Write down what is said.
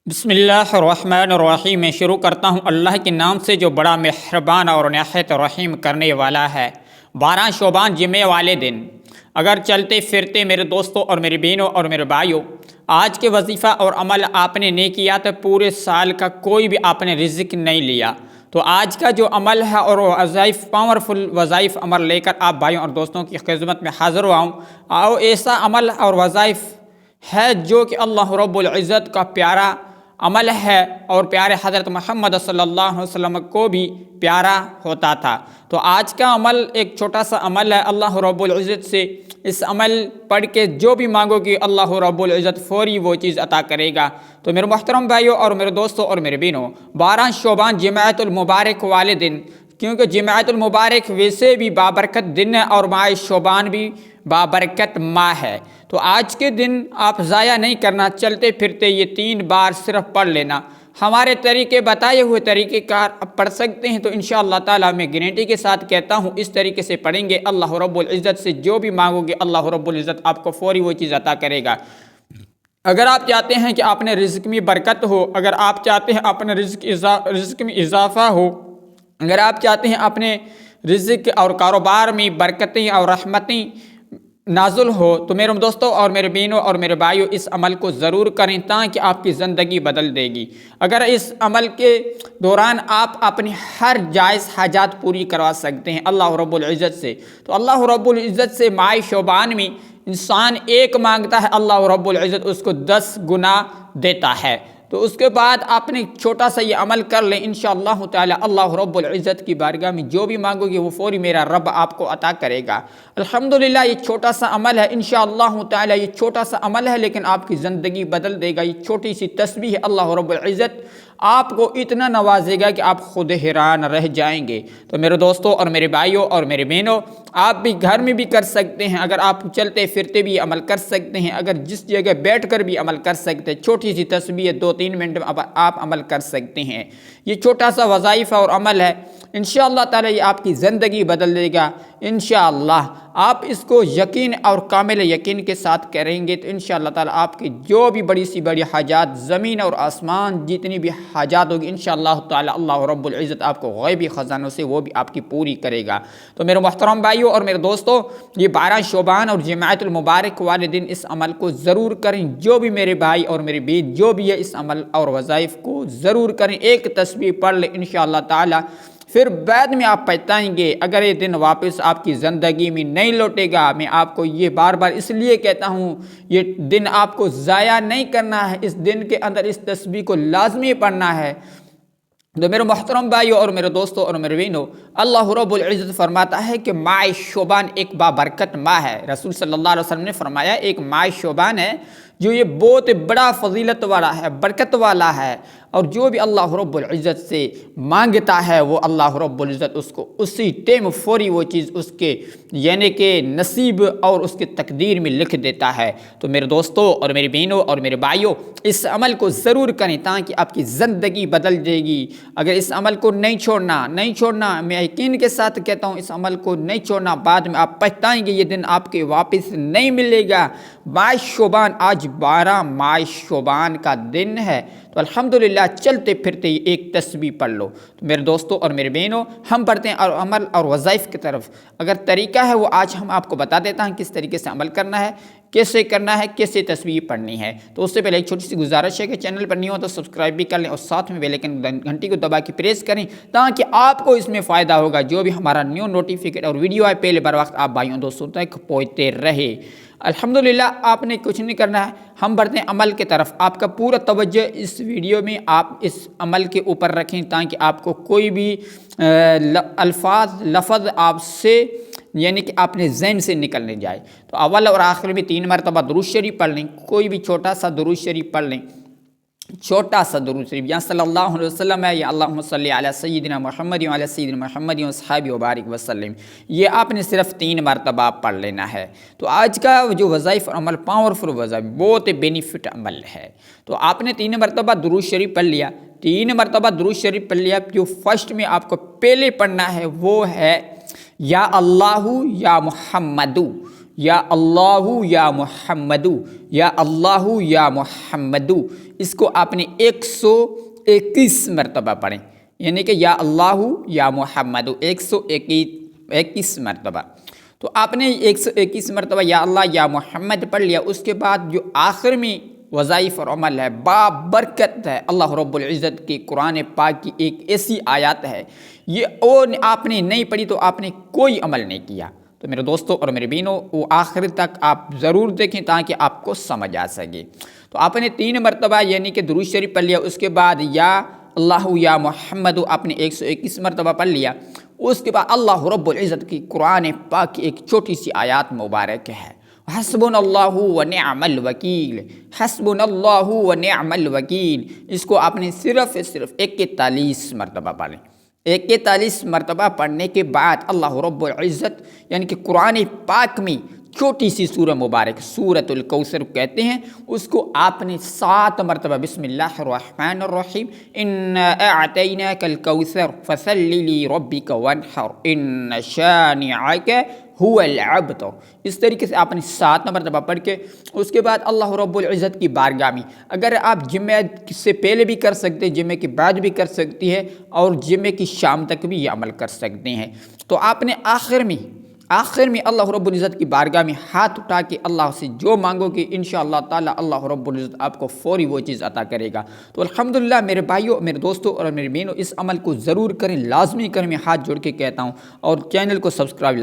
بسم اللہ الرحمن الرحیم میں شروع کرتا ہوں اللہ کے نام سے جو بڑا مہربان اور نہایت رحیم کرنے والا ہے۔ 12 شعبان جمعے والے دن اگر چلتے پھرتے میرے دوستوں اور میری بہنوں اور میرے بھائیوں آج کے وظیفہ اور عمل آپ نے نہیں کیا تو پورے سال کا کوئی بھی آپ نے رزق نہیں لیا۔ تو آج کا جو عمل ہے اور وظائف پاورفل وظائف عمل لے کر آپ بھائیوں اور دوستوں کی خدمت میں حاضر ہوا ہوں۔ اور ایسا عمل اور وظائف ہے جو کہ اللہ رب العزت کا پیارا عمل ہے اور پیارے حضرت محمد صلی اللہ علیہ وسلم کو بھی پیارا ہوتا تھا۔ تو آج کا عمل ایک چھوٹا سا عمل ہے، اللہ رب العزت سے اس عمل پڑھ کے جو بھی مانگو گی اللہ رب العزت فوری وہ چیز عطا کرے گا۔ تو میرے محترم بھائیوں اور میرے دوستوں اور میرے بہنوں، 12 شعبان جمعۃ المبارک والے دن، کیونکہ جمعۃ المبارک ویسے بھی بابرکت دن ہے اور ماہ شعبان بھی بابرکت ماہ ہے۔ تو آج کے دن آپ ضائع نہیں کرنا، چلتے پھرتے یہ 3 بار صرف پڑھ لینا۔ ہمارے طریقے بتائے ہوئے طریقے کار آپ پڑھ سکتے ہیں، تو انشاءاللہ تعالیٰ میں گارنٹی کے ساتھ کہتا ہوں اس طریقے سے پڑھیں گے اللہ رب العزت سے جو بھی مانگو گے اللہ رب العزت آپ کو فوری وہ چیز عطا کرے گا۔ اگر آپ چاہتے ہیں کہ اپنے رزق میں برکت ہو، اگر آپ چاہتے ہیں اپنے رزق میں اضافہ ہو، اگر آپ چاہتے ہیں اپنے رزق اور کاروبار میں برکتیں اور رحمتیں نازل ہو، تو میرے دوستوں اور میرے بہنوں اور میرے بھائیوں اس عمل کو ضرور کریں تاکہ آپ کی زندگی بدل دے گی۔ اگر اس عمل کے دوران آپ اپنی ہر جائز حاجات پوری کروا سکتے ہیں اللہ رب العزت سے، تو اللہ رب العزت سے ماہ شعبان میں انسان ایک مانگتا ہے اللہ رب العزت اس کو 10 گنا دیتا ہے۔ تو اس کے بعد آپ نے چھوٹا سا یہ عمل کر لیں، انشاءاللہ تعالی اللہ رب العزت کی بارگاہ میں جو بھی مانگو گے وہ فوری میرا رب آپ کو عطا کرے گا۔ الحمدللہ یہ چھوٹا سا عمل ہے، انشاءاللہ تعالی یہ چھوٹا سا عمل ہے لیکن آپ کی زندگی بدل دے گا۔ یہ چھوٹی سی تسبیح ہے، اللہ رب العزت آپ کو اتنا نوازے گا کہ آپ خود حیران رہ جائیں گے۔ تو میرے دوستوں اور میرے بھائیوں اور میرے بہنوں، آپ بھی گھر میں بھی کر سکتے ہیں، اگر آپ چلتے پھرتے بھی عمل کر سکتے ہیں، اگر جس جگہ بیٹھ کر بھی عمل کر سکتے ہیں، چھوٹی سی تسبیح 2-3 منٹ میں آپ عمل کر سکتے ہیں۔ یہ چھوٹا سا وظائف اور عمل ہے، انشاءاللہ تعالی یہ آپ کی زندگی بدل دے گا۔ انشاءاللہ آپ اس کو یقین اور کامل یقین کے ساتھ کریں گے تو انشاءاللہ تعالی آپ کی جو بھی بڑی سی بڑی حاجات، زمین اور آسمان جتنی بھی حاجات ہوگی انشاءاللہ تعالی اللہ رب العزت آپ کو غیبی خزانوں سے وہ بھی آپ کی پوری کرے گا۔ تو میرے محترم بھائیوں اور میرے دوستوں، یہ 12 شعبان اور جمعۃ المبارک والے دن اس عمل کو ضرور کریں، جو بھی میرے بھائی اور میری بہن جو بھی ہے اس عمل اور وظائف کو ضرور کریں۔ ایک تسبیح پڑھ لیں انشاءاللہ تعالی، پھر بعد میں آپ پچھتائیں گے اگر یہ دن واپس آپ کی زندگی میں نہیں لوٹے گا۔ میں آپ کو یہ بار بار اس لیے کہتا ہوں یہ دن آپ کو ضائع نہیں کرنا ہے، اس دن کے اندر اس تسبیح کو لازمی پڑھنا ہے۔ تو میرے محترم بھائیوں اور میرے دوستوں اور میرے بہنوں، اللہ رب العزت فرماتا ہے کہ ماہ شعبان ایک بابرکت ماہ ہے۔ رسول صلی اللہ علیہ وسلم نے فرمایا ایک ماہ شعبان ہے جو یہ بہت بڑا فضیلت والا ہے، برکت والا ہے، اور جو بھی اللہ رب العزت سے مانگتا ہے وہ اللہ رب العزت اس کو اسی ٹائم فوری وہ چیز اس کے یعنی کہ نصیب اور اس کے تقدیر میں لکھ دیتا ہے۔ تو میرے دوستوں اور میری بہنوں اور میرے بھائیوں اس عمل کو ضرور کریں تاکہ آپ کی زندگی بدل جائے گی۔ اگر اس عمل کو نہیں چھوڑنا، میں یقین کے ساتھ کہتا ہوں اس عمل کو نہیں چھوڑنا، بعد میں آپ پچھتائیں گے، یہ دن آپ کے واپس نہیں ملے گا۔ ماہ شعبان، آج 12 ماہ شعبان کا دن ہے، تو الحمدللہ چلتے پھرتے ایک تسبیح پڑھ لو۔ تو میرے دوستوں اور میرے بہنوں، ہم پڑھتے ہیں اور عمل اور وظائف کی طرف اگر طریقہ ہے وہ آج ہم آپ کو بتا دیتا ہوں کس طریقے سے عمل کرنا ہے، کیسے کرنا ہے، کیسے تسبیح پڑھنی ہے۔ تو اس سے پہلے ایک چھوٹی سی گزارش ہے کہ چینل پر نہیں ہو تو سبسکرائب بھی کر لیں اور ساتھ میں بیل آئکن گھنٹی کو دبا کے پریس کریں تاکہ آپ کو اس میں فائدہ ہوگا، جو بھی ہمارا نیو نوٹیفیکیٹ اور ویڈیو آئے پہلے بر وقت آپ بھائیوں دوستوں تک پہنچتے رہے۔ الحمدللہ آپ نے کچھ نہیں کرنا ہے، ہم بڑھتے ہیں عمل کی طرف۔ آپ کا پورا توجہ اس ویڈیو میں آپ اس عمل کے اوپر رکھیں تاکہ آپ کو کوئی بھی لفظ آپ سے یعنی کہ اپنے ذہن سے نکل نہیں جائے۔ تو اول اور آخر میں 3 مرتبہ درود شریف پڑھ لیں، کوئی بھی چھوٹا سا درود شریف پڑھ لیں، چھوٹا سا درود شریف، یا صلی اللہ علیہ وسلم ہے یا اللہم صلی علی سیدنا محمد وعلی سیدنا محمد وصحبہ وبارک وسلم، یہ آپ نے صرف 3 مرتبہ پڑھ لینا ہے۔ تو آج کا جو وظائف عمل پاورفل وظائف بہت بینیفٹ عمل ہے۔ تو آپ نے 3 مرتبہ درود شریف پڑھ لیا، 3 مرتبہ درود شریف پڑھ لیا، جو فرسٹ میں آپ کو پہلے پڑھنا ہے وہ ہے یا اللہ یا محمد، یا اللہ یا محمد، یا اللہ یا محمد، اس کو آپ نے 121 مرتبہ پڑھیں، یعنی کہ یا اللہ یا محمد 121 مرتبہ۔ تو آپ نے 121 مرتبہ یا اللہ یا محمد پڑھ لیا، اس کے بعد جو آخر میں وظائف اور عمل ہے بابرکت ہے، اللہ رب العزت کی قرآن پاک کی ایک ایسی آیات ہے، یہ اور آپ نے نہیں پڑھی تو آپ نے کوئی عمل نہیں کیا۔ تو میرے دوستوں اور میرے بہنوں، وہ آخر تک آپ ضرور دیکھیں تاکہ آپ کو سمجھ آ سکے۔ تو آپ نے 3 مرتبہ یعنی کہ درود شریف پڑھ لیا، اس کے بعد یا اللہ یا محمد آپ نے 121 مرتبہ پڑھ لیا، اس کے بعد اللہ رب العزت کی قرآن پاک کی ایک چھوٹی سی آیات مبارک ہے، حسبنا اللہ ونعم الوکیل، حسبنا اللہ ونعم الوکیل، اس کو آپ نے صرف 41 مرتبہ پڑھیں۔ 41 مرتبہ پڑھنے کے بعد اللہ رب العزت یعنی کہ قرآن پاک میں چھوٹی سی سورہ مبارک سورۃ الکوثر کہتے ہیں، اس کو آپ نے 7 مرتبہ بسم اللہ الرحمن الرحیم انا اعطیناک الکوثر فصل لربک وانحر ان شانعک هو الابتر، اس طریقے سے آپ نے 7 مرتبہ پڑھ کے اس کے بعد اللہ رب العزت کی بارگاہ میں، اگر آپ جمعہ سے پہلے بھی کر سکتے ہیں، جمعہ کے بعد بھی کر سکتی ہے، اور جمعہ کی شام تک بھی یہ عمل کر سکتے ہیں۔ تو آپ نے آخر میں اللہ رب العزت کی بارگاہ میں ہاتھ اٹھا کے اللہ سے جو مانگو کہ انشاءاللہ تعالی اللہ رب العزت آپ کو فوری وہ چیز عطا کرے گا۔ تو الحمدللہ میرے بھائیوں، میرے دوستوں اور میرے بہنوں، اس عمل کو ضرور کریں، لازمی کریں، میں ہاتھ جوڑ کے کہتا ہوں، اور چینل کو سبسکرائب